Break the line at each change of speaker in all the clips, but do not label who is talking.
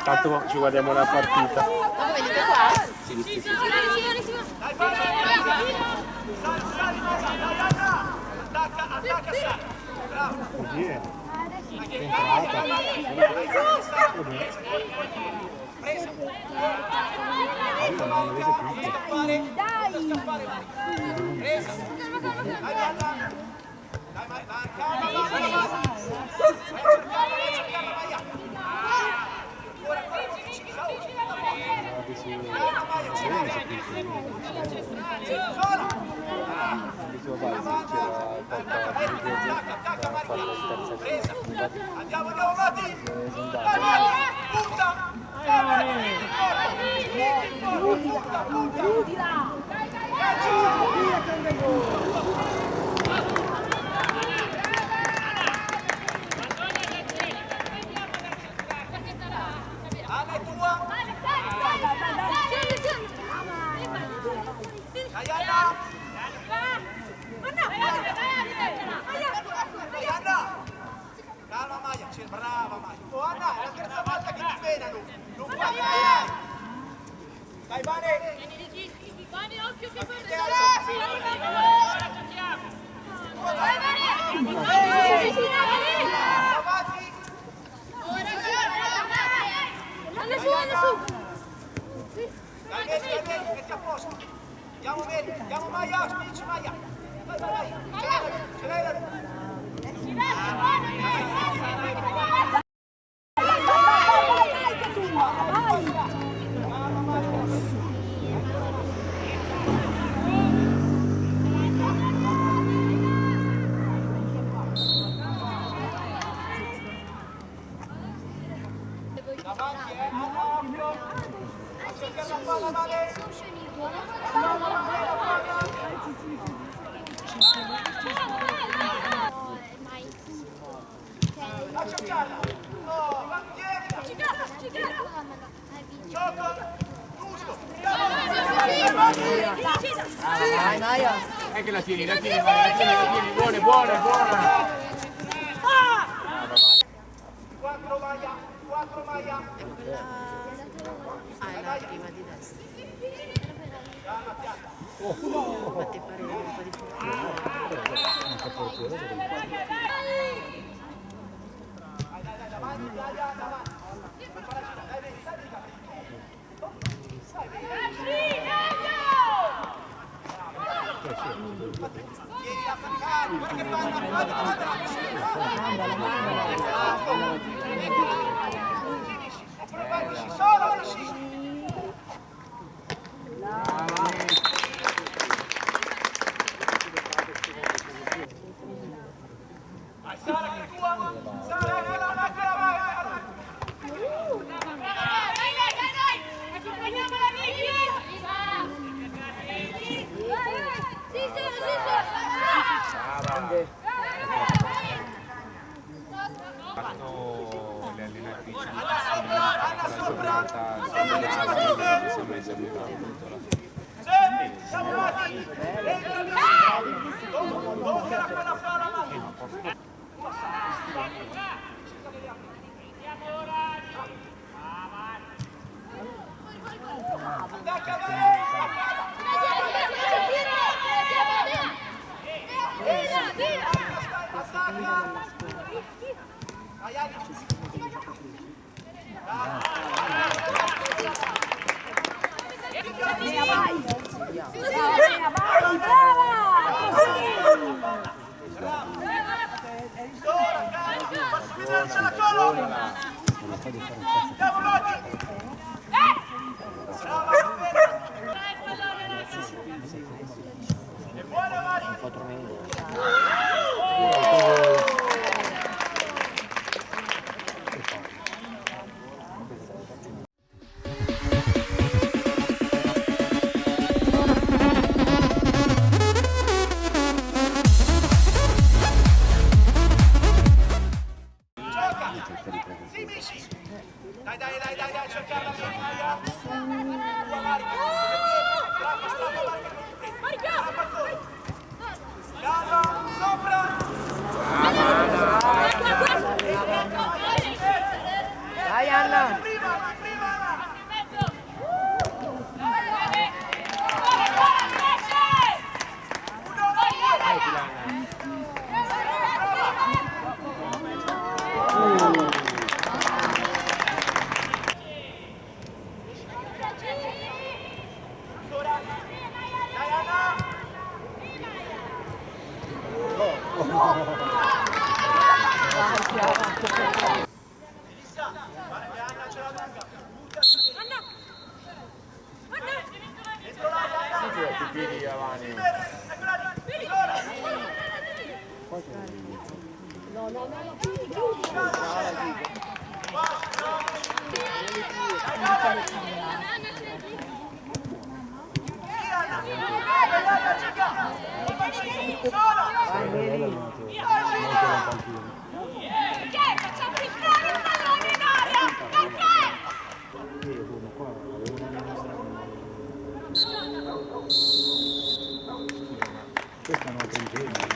Tanto ci guardiamo la partita.
Venite qua?
Sì. Così è.
Andiamo avanti! Punta! Anna è tua! Anna! Calma Maia, brava Maia! Oh Anna, è la terza volta che ti menano! Non fai bene! Dai Vane!
Vane, occhio che
Avanti! Dai, metti a posto! Andiamo Maia, spingi Maia! Vai! Ce l'hai la luce! Davanti, occhio! Cerca la palla, Vale! Lascia gialla! No, bandiera! Gioco! Giusto!
Dai, Maia.
È che la tieni, buona!
4 Maia!
Ah, è la prima di destra. Fatti fare un po' di
Vieni a attaccare! Guarda che palla! Provateci solo! Sara che tua! Sara, eccola, vai!
Accompagniamola, Vicky!
Fanno le allenatrici.
Anna sopra! Siamo avanti! Dove la quella Sara avanti? Attacca
Vai Anna!
Piedi avanti.
Perché facciamo entrare il pallone in aria? Perché?
Questa non prendeva.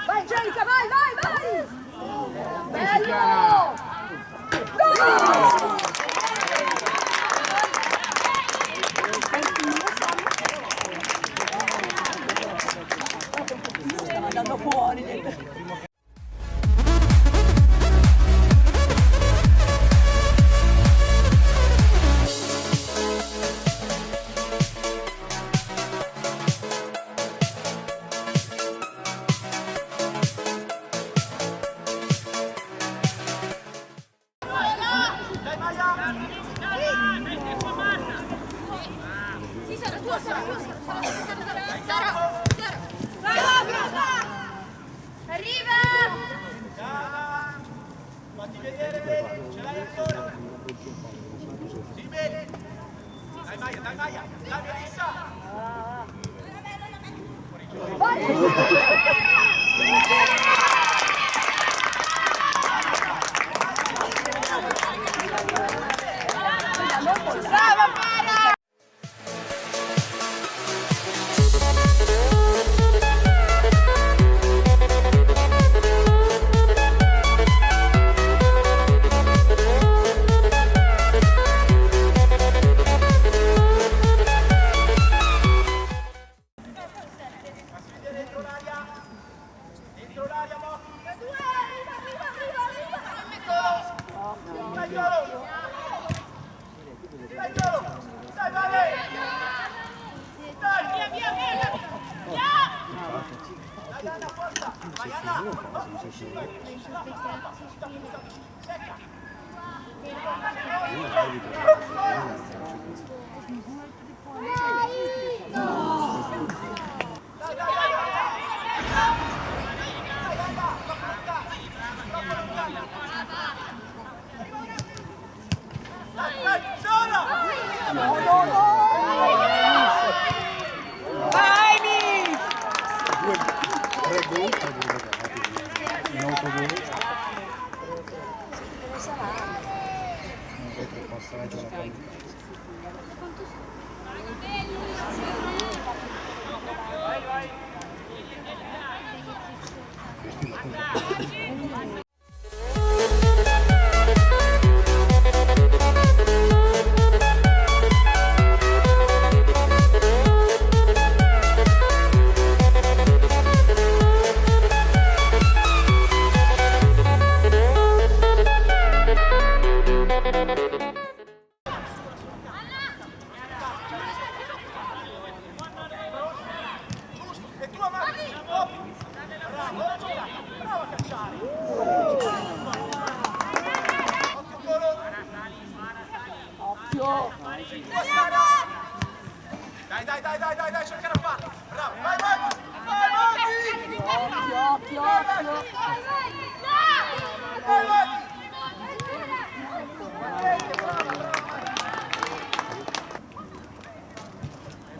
Vai Angelica, vai, vai, vai! Bello! Gol!
Arriva!
Fatti vedere bene, ce l'hai ancora. Sì, bene. Dai Maia, dai Melissa.
Brava Fara!
Dentro l'aria, Motti. Dai, Vale! Dai!
Via!
Dai, Anna, forza! Vai, Anna! Secca! Dai, sola!
Tre gol, in autogol. Non vedo il passaggio alla palla.
E tu avanti! Bravo a cacciare! Occhio Colo!
Occhio!
Dai, cerca la palla! Bravo, vai!
Occhio!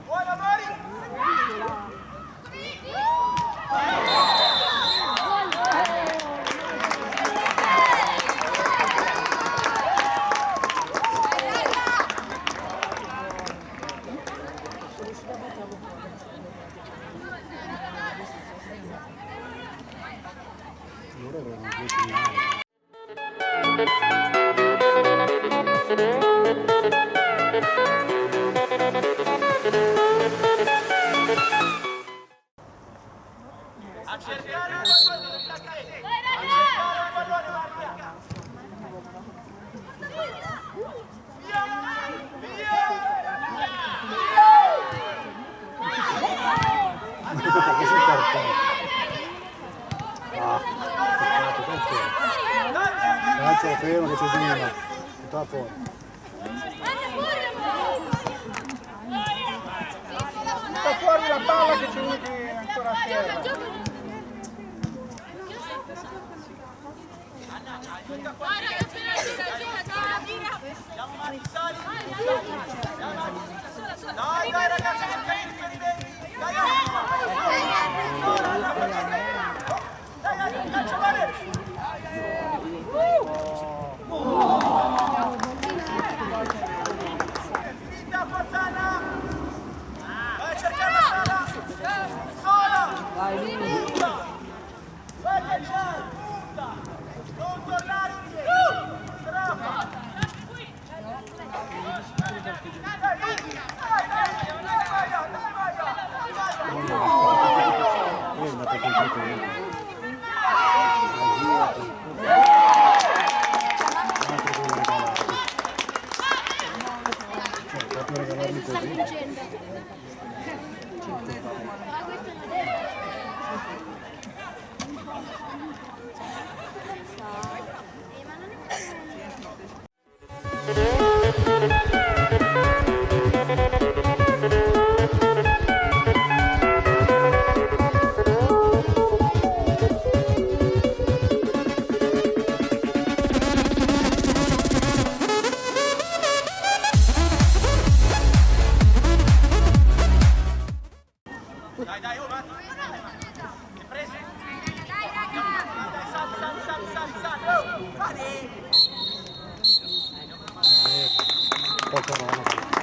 Buona Mari!
Loro avevano 10 minuti.
A cercare il pallone dell'attaccante! A cercare il pallone Maria!
Perché si cartone? Peccato, penso. Calcio fermo che c'è Zima. Tutta fuori.
Sta fuori la palla che c'è uno che è ancora a terra. Dai ragazzi, cerca i riferimenti! Dai, calcio Vale! Finta, Forzana! Vai a cercare la sala! Sola!
Vai,
Punta! Vai a calciare! Punta! Non tornare indietro! Strappa!
Poi è andato completamente. Proprio regalarmi così. Poco non hanno fatto.